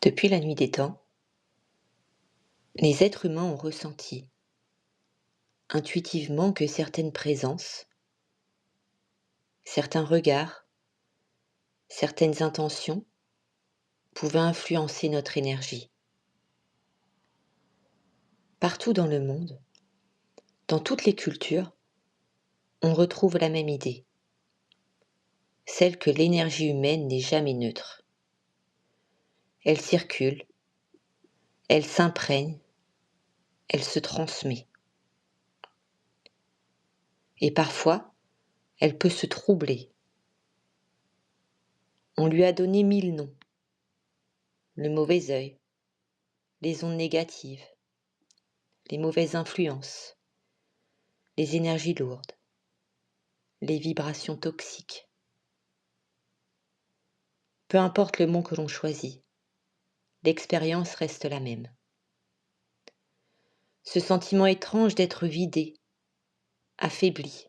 Depuis la nuit des temps, les êtres humains ont ressenti intuitivement que certaines présences, certains regards, certaines intentions pouvaient influencer notre énergie. Partout dans le monde, dans toutes les cultures, on retrouve la même idée, celle que l'énergie humaine n'est jamais neutre. Elle circule, elle s'imprègne, elle se transmet. Et parfois, elle peut se troubler. On lui a donné 1000 noms. Le mauvais œil, les ondes négatives, les mauvaises influences, les énergies lourdes, les vibrations toxiques. Peu importe le mot que l'on choisit, l'expérience reste la même. Ce sentiment étrange d'être vidé, affaibli,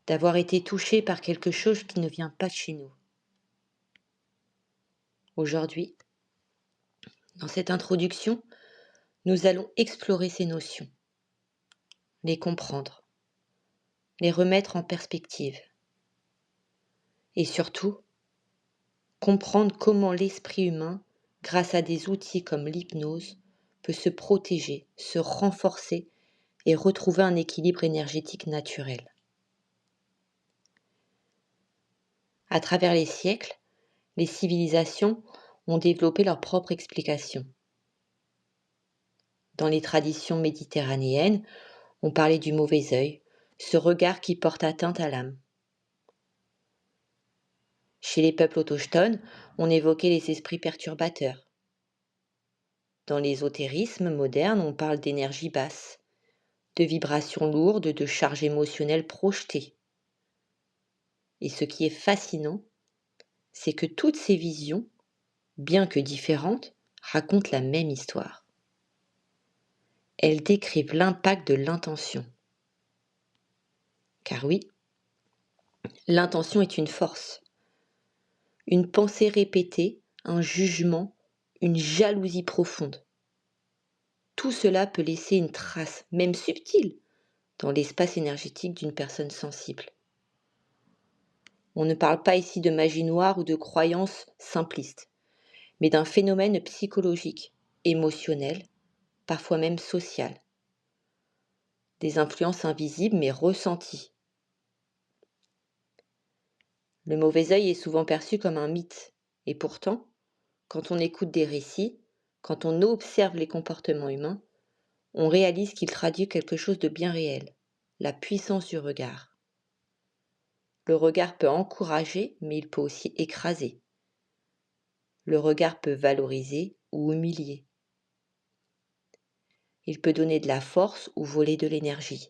d'avoir été touché par quelque chose qui ne vient pas de chez nous. Aujourd'hui, dans cette introduction, nous allons explorer ces notions, les comprendre, les remettre en perspective et surtout, comprendre comment l'esprit humain, grâce à des outils comme l'hypnose, peut se protéger, se renforcer et retrouver un équilibre énergétique naturel. À travers les siècles, les civilisations ont développé leur propre explication. Dans les traditions méditerranéennes, on parlait du mauvais œil, ce regard qui porte atteinte à l'âme. Chez les peuples autochtones, on évoquait les esprits perturbateurs. Dans l'ésotérisme moderne, on parle d'énergie basse, de vibrations lourdes, de charges émotionnelles projetées. Et ce qui est fascinant, c'est que toutes ces visions, bien que différentes, racontent la même histoire. Elles décrivent l'impact de l'intention. Car oui, l'intention est une force. Une pensée répétée, un jugement, une jalousie profonde. Tout cela peut laisser une trace, même subtile, dans l'espace énergétique d'une personne sensible. On ne parle pas ici de magie noire ou de croyances simplistes, mais d'un phénomène psychologique, émotionnel, parfois même social. Des influences invisibles mais ressenties. Le mauvais œil est souvent perçu comme un mythe, et pourtant, quand on écoute des récits, quand on observe les comportements humains, on réalise qu'il traduit quelque chose de bien réel, la puissance du regard. Le regard peut encourager, mais il peut aussi écraser. Le regard peut valoriser ou humilier. Il peut donner de la force ou voler de l'énergie.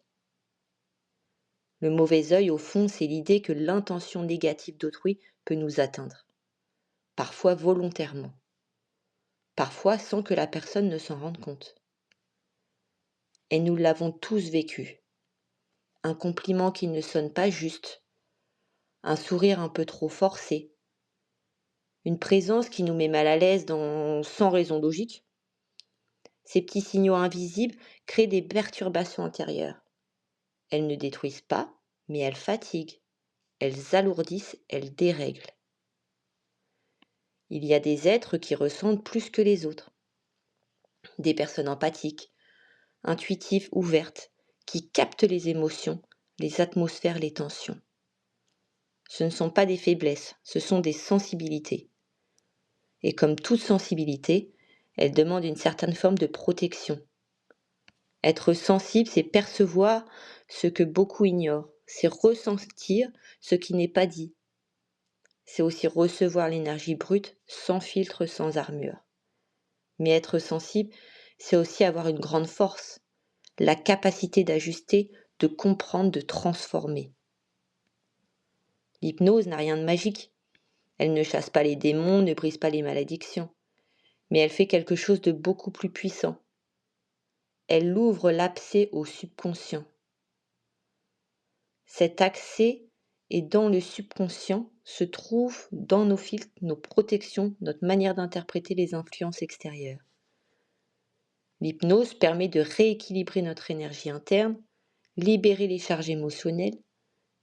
Le mauvais œil, au fond, c'est l'idée que l'intention négative d'autrui peut nous atteindre, parfois volontairement, parfois sans que la personne ne s'en rende compte. Et nous l'avons tous vécu. Un compliment qui ne sonne pas juste, un sourire un peu trop forcé, une présence qui nous met mal à l'aise sans raison logique. Ces petits signaux invisibles créent des perturbations intérieures. Elles ne détruisent pas, mais elles fatiguent, elles alourdissent, elles dérèglent. Il y a des êtres qui ressentent plus que les autres. Des personnes empathiques, intuitives, ouvertes, qui captent les émotions, les atmosphères, les tensions. Ce ne sont pas des faiblesses, ce sont des sensibilités. Et comme toute sensibilité, elle demande une certaine forme de protection. Être sensible, c'est percevoir ce que beaucoup ignorent, c'est ressentir ce qui n'est pas dit. C'est aussi recevoir l'énergie brute, sans filtre, sans armure. Mais être sensible, c'est aussi avoir une grande force, la capacité d'ajuster, de comprendre, de transformer. L'hypnose n'a rien de magique. Elle ne chasse pas les démons, ne brise pas les malédictions. Mais elle fait quelque chose de beaucoup plus puissant. Elle ouvre l'accès au subconscient. Cet accès est dans le subconscient se trouve dans nos filtres, nos protections, notre manière d'interpréter les influences extérieures. L'hypnose permet de rééquilibrer notre énergie interne, libérer les charges émotionnelles,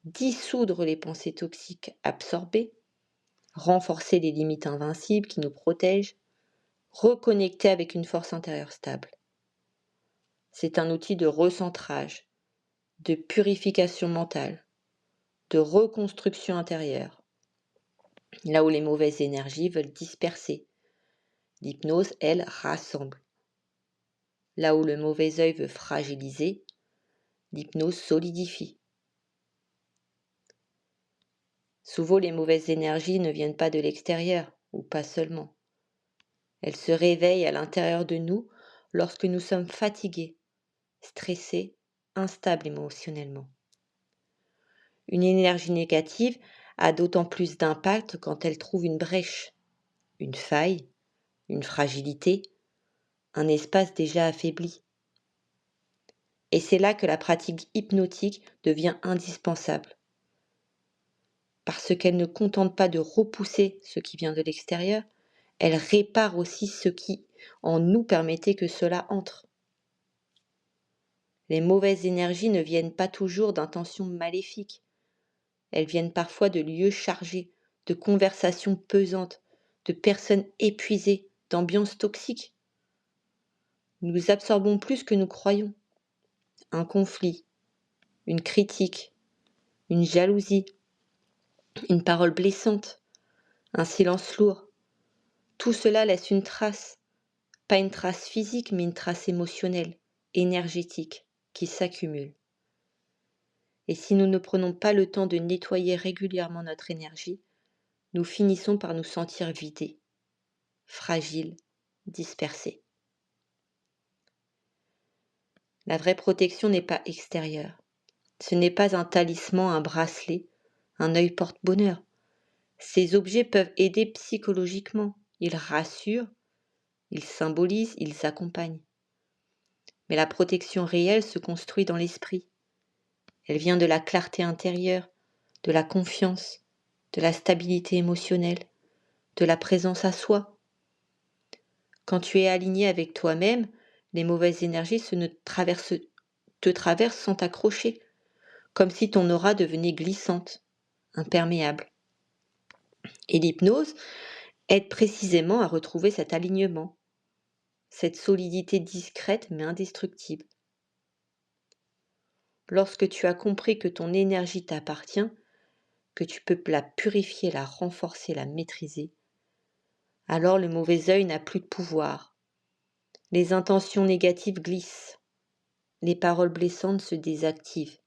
dissoudre les pensées toxiques absorbées, renforcer les limites invincibles qui nous protègent, reconnecter avec une force intérieure stable. C'est un outil de recentrage, de purification mentale, de reconstruction intérieure. Là où les mauvaises énergies veulent disperser, l'hypnose, elle, rassemble. Là où le mauvais œil veut fragiliser, l'hypnose solidifie. Souvent, les mauvaises énergies ne viennent pas de l'extérieur, ou pas seulement. Elles se réveillent à l'intérieur de nous lorsque nous sommes fatigués, stressés, instables émotionnellement. Une énergie négative a d'autant plus d'impact quand elle trouve une brèche, une faille, une fragilité, un espace déjà affaibli. Et c'est là que la pratique hypnotique devient indispensable. Parce qu'elle ne contente pas de repousser ce qui vient de l'extérieur, elle répare aussi ce qui en nous permettait que cela entre. Les mauvaises énergies ne viennent pas toujours d'intentions maléfiques. Elles viennent parfois de lieux chargés, de conversations pesantes, de personnes épuisées, d'ambiances toxiques. Nous absorbons plus que nous croyons. Un conflit, une critique, une jalousie, une parole blessante, un silence lourd. Tout cela laisse une trace, pas une trace physique, mais une trace émotionnelle, énergétique, qui s'accumule. Et si nous ne prenons pas le temps de nettoyer régulièrement notre énergie, nous finissons par nous sentir vidés, fragiles, dispersés. La vraie protection n'est pas extérieure. Ce n'est pas un talisman, un bracelet, un œil porte-bonheur. Ces objets peuvent aider psychologiquement. Ils rassurent, ils symbolisent, ils accompagnent. Mais la protection réelle se construit dans l'esprit. Elle vient de la clarté intérieure, de la confiance, de la stabilité émotionnelle, de la présence à soi. Quand tu es aligné avec toi-même, les mauvaises énergies te traversent sans t'accrocher, comme si ton aura devenait glissante, imperméable. Et l'hypnose aide précisément à retrouver cet alignement, cette solidité discrète mais indestructible. Lorsque tu as compris que ton énergie t'appartient, que tu peux la purifier, la renforcer, la maîtriser, alors le mauvais œil n'a plus de pouvoir. Les intentions négatives glissent, les paroles blessantes se désactivent,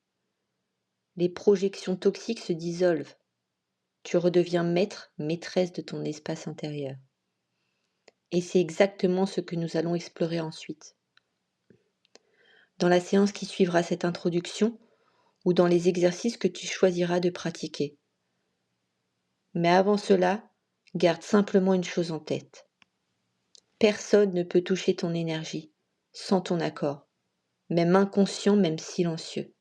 les projections toxiques se dissolvent. Tu redeviens maître, maîtresse de ton espace intérieur. Et c'est exactement ce que nous allons explorer ensuite. Dans la séance qui suivra cette introduction ou dans les exercices que tu choisiras de pratiquer. Mais avant cela, garde simplement une chose en tête. Personne ne peut toucher ton énergie sans ton accord, même inconscient, même silencieux.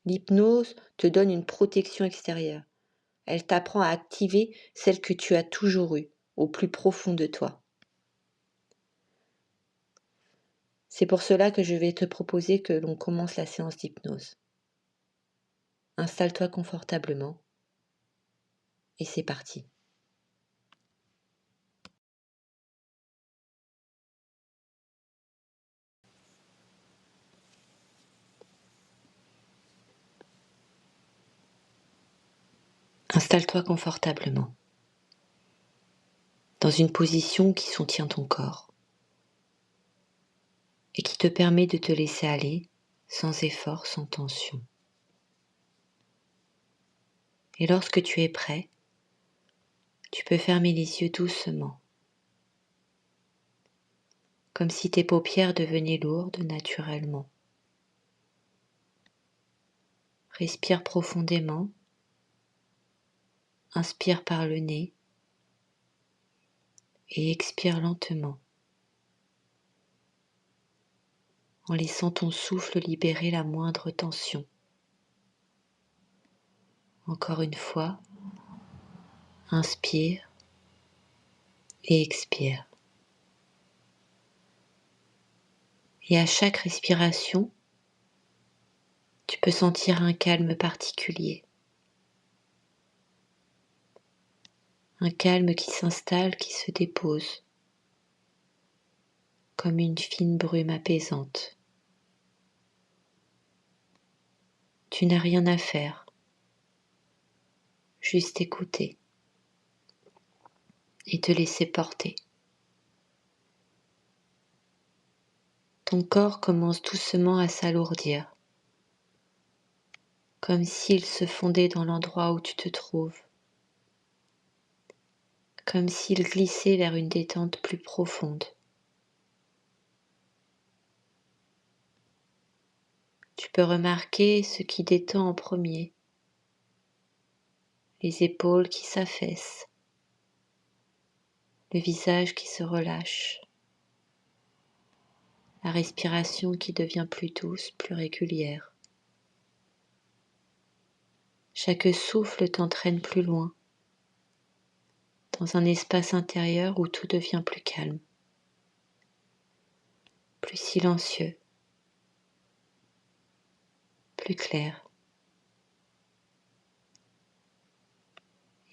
L'hypnose te donne une protection extérieure. Elle t'apprend à activer celle que tu as toujours eue, au plus profond de toi. C'est pour cela que je vais te proposer que l'on commence la séance d'hypnose. Installe-toi confortablement et c'est parti. Installe-toi confortablement dans une position qui soutient ton corps et qui te permet de te laisser aller sans effort, sans tension. Et lorsque tu es prêt, tu peux fermer les yeux doucement, comme si tes paupières devenaient lourdes naturellement. Respire profondément, inspire par le nez et expire lentement, en laissant ton souffle libérer la moindre tension. Encore une fois, Inspire et expire. Et à chaque respiration, tu peux sentir un calme particulier. Un calme qui s'installe, qui se dépose, comme une fine brume apaisante. Tu n'as rien à faire, juste écouter et te laisser porter. Ton corps commence doucement à s'alourdir, comme s'il se fondait dans l'endroit où tu te trouves, comme s'il glissait vers une détente plus profonde. Tu peux remarquer ce qui détend en premier, les épaules qui s'affaissent, le visage qui se relâche, la respiration qui devient plus douce, plus régulière. Chaque souffle t'entraîne plus loin, dans un espace intérieur où tout devient plus calme, plus silencieux, plus clair.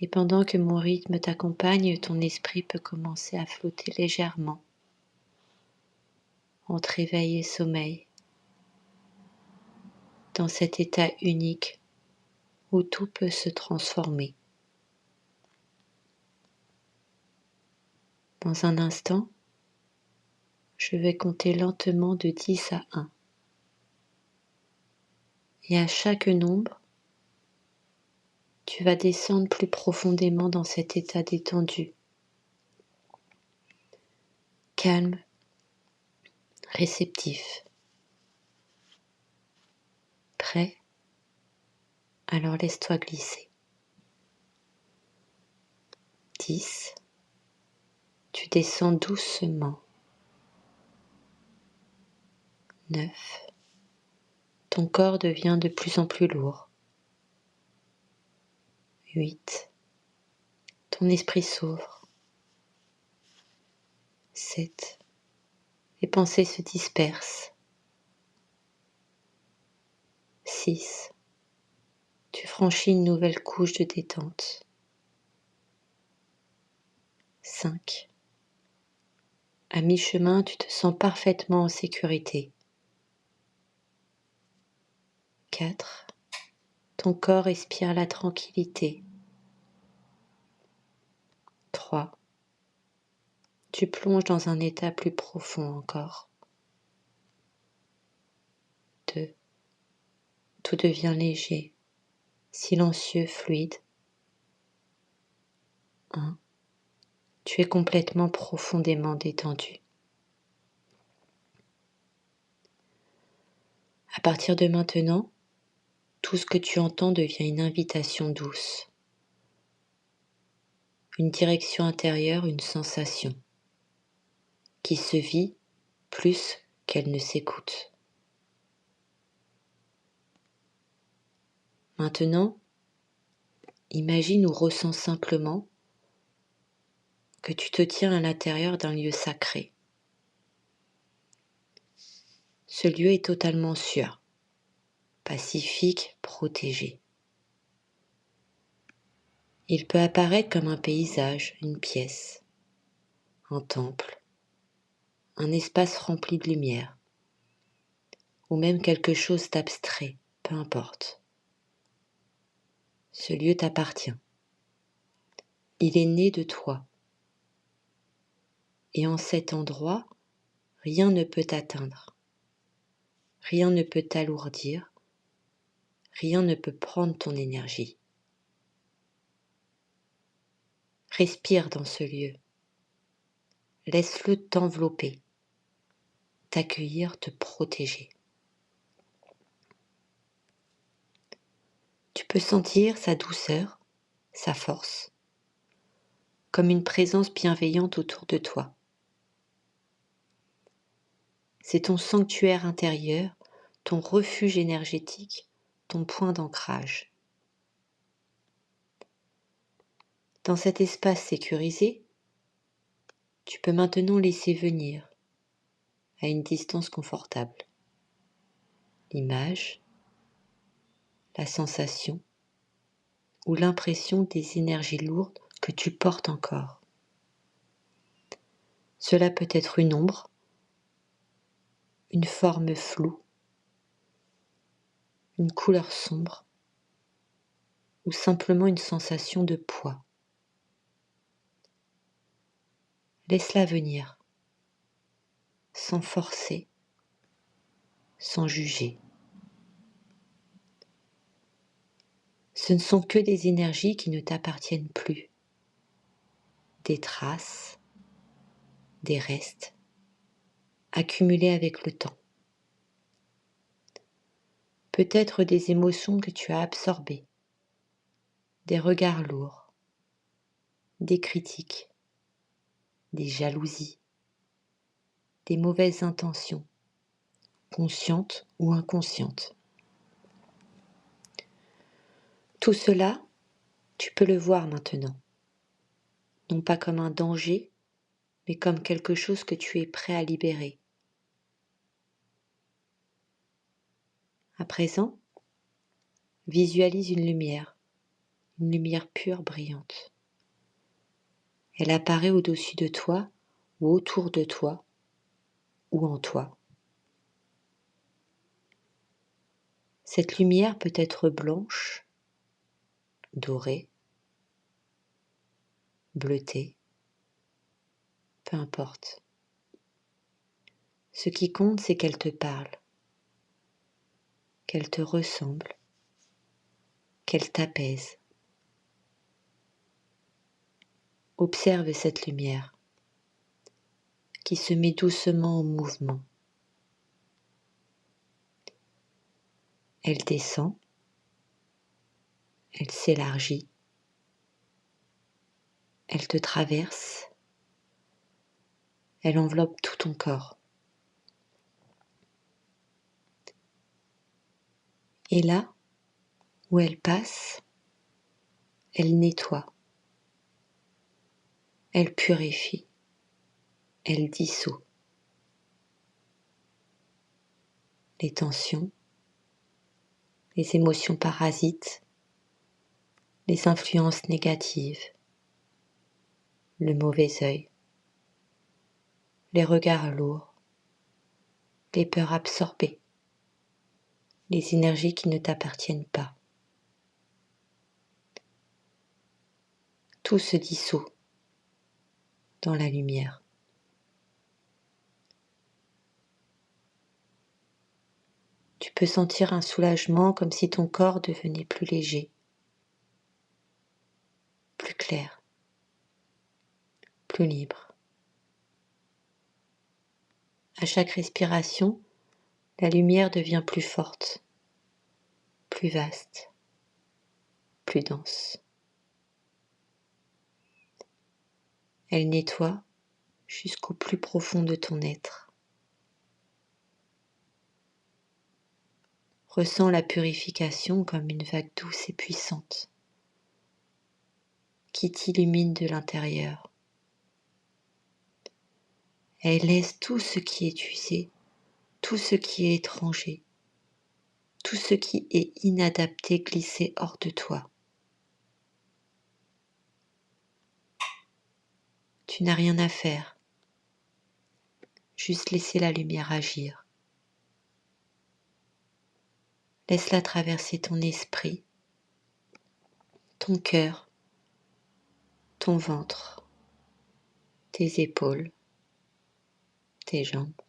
Et pendant que mon rythme t'accompagne, ton esprit peut commencer à flotter légèrement entre éveil et sommeil, dans cet état unique où tout peut se transformer. Dans un instant, je vais compter lentement de 10 à 1. Et à chaque nombre, tu vas descendre plus profondément dans cet état détendu, calme, réceptif. Prêt? Alors laisse-toi glisser. 10. Tu descends doucement. 9. Ton corps devient de plus en plus lourd. 8. Ton esprit s'ouvre. 7. Les pensées se dispersent. 6. Tu franchis une nouvelle couche de détente. 5. À mi-chemin, tu te sens parfaitement en sécurité. 4. Ton corps respire la tranquillité. 3. Tu plonges dans un état plus profond encore. 2. Tout devient léger, silencieux, fluide. 1. Tu es complètement profondément détendu. À partir de maintenant, tout ce que tu entends devient une invitation douce, une direction intérieure, une sensation qui se vit plus qu'elle ne s'écoute. Maintenant, imagine ou ressens simplement que tu te tiens à l'intérieur d'un lieu sacré. Ce lieu est totalement sûr, pacifique, protégé. Il peut apparaître comme un paysage, une pièce, un temple, un espace rempli de lumière, ou même quelque chose d'abstrait, peu importe. Ce lieu t'appartient. Il est né de toi. Et en cet endroit, rien ne peut t'atteindre. Rien ne peut t'alourdir. Rien ne peut prendre ton énergie. Respire dans ce lieu. Laisse-le t'envelopper, t'accueillir, te protéger. Tu peux sentir sa douceur, sa force, comme une présence bienveillante autour de toi. C'est ton sanctuaire intérieur, ton refuge énergétique, ton point d'ancrage. Dans cet espace sécurisé, tu peux maintenant laisser venir, à une distance confortable, l'image, la sensation ou l'impression des énergies lourdes que tu portes encore. Cela peut être une ombre, une forme floue, une couleur sombre ou simplement une sensation de poids. Laisse-la venir, sans forcer, sans juger. Ce ne sont que des énergies qui ne t'appartiennent plus, des traces, des restes, accumulés avec le temps. Peut-être des émotions que tu as absorbées, des regards lourds, des critiques, des jalousies, des mauvaises intentions, conscientes ou inconscientes. Tout cela, tu peux le voir maintenant, non pas comme un danger, mais comme quelque chose que tu es prêt à libérer. À présent, visualise une lumière pure, brillante. Elle apparaît au-dessus de toi ou autour de toi ou en toi. Cette lumière peut être blanche, dorée, bleutée, peu importe. Ce qui compte, c'est qu'elle te parle, qu'elle te ressemble, qu'elle t'apaise. Observe cette lumière qui se met doucement en mouvement. Elle descend, elle s'élargit, elle te traverse, elle enveloppe tout ton corps. Et là où elle passe, elle nettoie, elle purifie, elle dissout les tensions, les émotions parasites, les influences négatives, le mauvais œil, les regards lourds, les peurs absorbées, les énergies qui ne t'appartiennent pas. Tout se dissout dans la lumière. Tu peux sentir un soulagement comme si ton corps devenait plus léger, plus clair, plus libre. À chaque respiration, la lumière devient plus forte, plus vaste, plus dense. Elle nettoie jusqu'au plus profond de ton être. Ressens la purification comme une vague douce et puissante qui t'illumine de l'intérieur. Elle laisse tout ce qui est usé, tout ce qui est étranger, tout ce qui est inadapté glisser hors de toi. Tu n'as rien à faire, juste laisser la lumière agir. Laisse-la traverser ton esprit, ton cœur, ton ventre, tes épaules, tes jambes.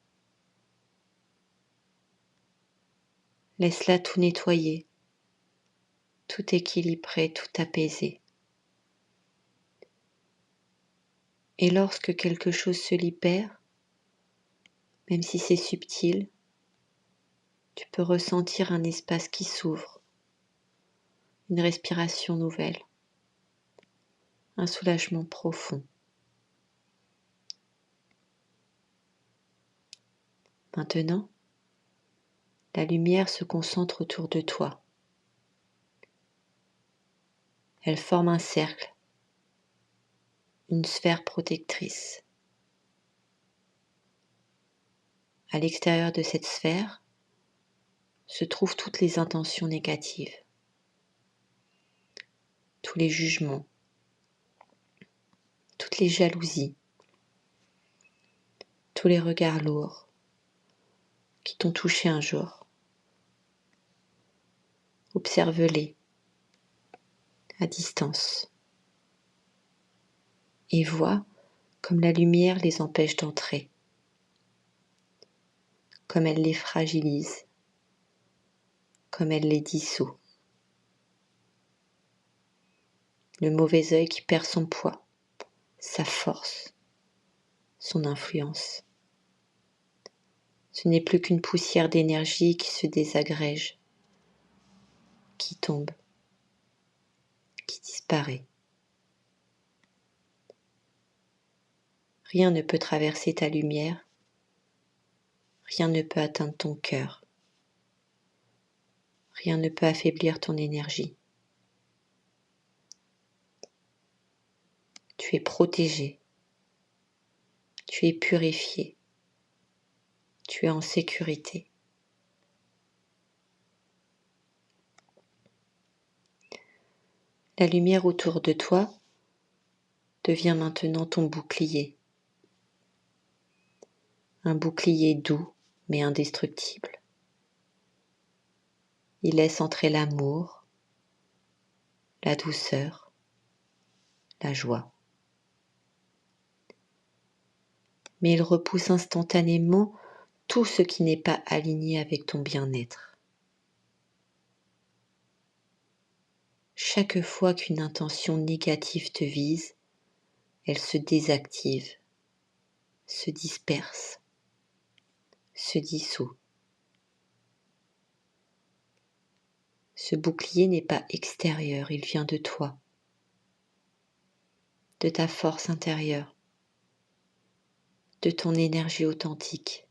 Laisse-la tout nettoyer, tout équilibrer, tout apaiser. Et lorsque quelque chose se libère, même si c'est subtil, tu peux ressentir un espace qui s'ouvre, une respiration nouvelle, un soulagement profond. Maintenant, la lumière se concentre autour de toi. Elle forme un cercle une sphère protectrice. À l'extérieur de cette sphère se trouvent toutes les intentions négatives, tous les jugements, toutes les jalousies, tous les regards lourds qui t'ont touché un jour. Observe-les à distance et vois comme la lumière les empêche d'entrer, comme elle les fragilise, comme elle les dissout. Le mauvais œil qui perd son poids, sa force, son influence. Ce n'est plus qu'une poussière d'énergie qui se désagrège, qui tombe, qui disparaît. Rien ne peut traverser ta lumière, rien ne peut atteindre ton cœur, rien ne peut affaiblir ton énergie. Tu es protégé, tu es purifié, tu es en sécurité. La lumière autour de toi devient maintenant ton bouclier. Un bouclier doux mais indestructible. Il laisse entrer l'amour, la douceur, la joie. Mais il repousse instantanément tout ce qui n'est pas aligné avec ton bien-être. Chaque fois qu'une intention négative te vise, elle se désactive, se disperse, se dissout. Ce bouclier n'est pas extérieur, il vient de toi, de ta force intérieure, de ton énergie authentique.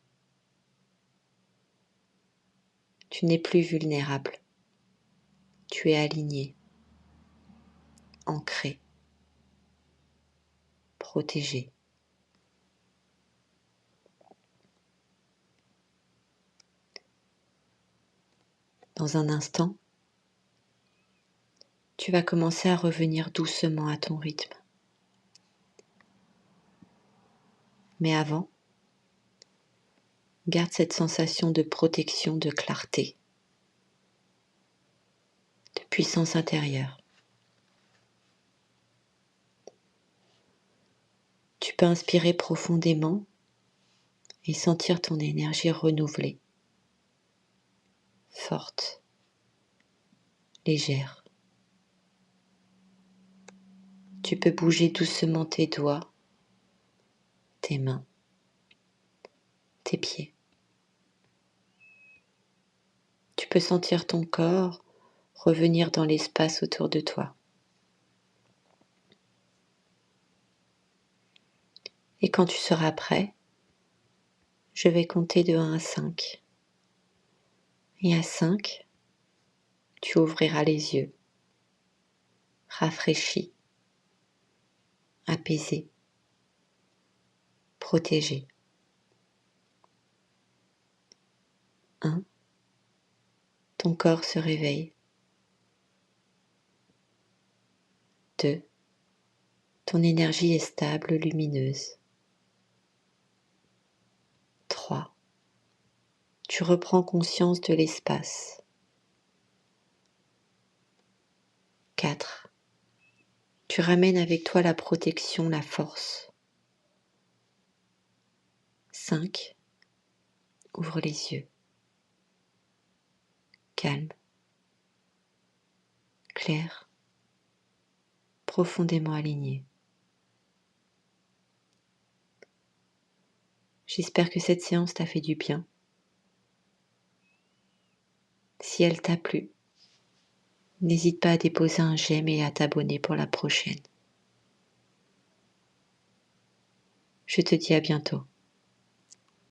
Tu n'es plus vulnérable, tu es aligné, ancré, protégé. Dans un instant, tu vas commencer à revenir doucement à ton rythme. Mais avant, garde cette sensation de protection, de clarté, de puissance intérieure. Tu peux inspirer profondément et sentir ton énergie renouvelée, forte, légère. Tu peux bouger doucement tes doigts, tes mains, tes pieds. Tu peux sentir ton corps revenir dans l'espace autour de toi. Et quand tu seras prêt, je vais compter de 1 à 5. Et à 5, tu ouvriras les yeux, rafraîchi, apaisé, protégé. 1, ton corps se réveille. 2, ton énergie est stable, lumineuse. 3, tu reprends conscience de l'espace. 4, tu ramènes avec toi la protection, la force. 5, ouvre les yeux. Calme, clair, profondément aligné. J'espère que cette séance t'a fait du bien. Si elle t'a plu, n'hésite pas à déposer un j'aime et à t'abonner pour la prochaine. Je te dis à bientôt.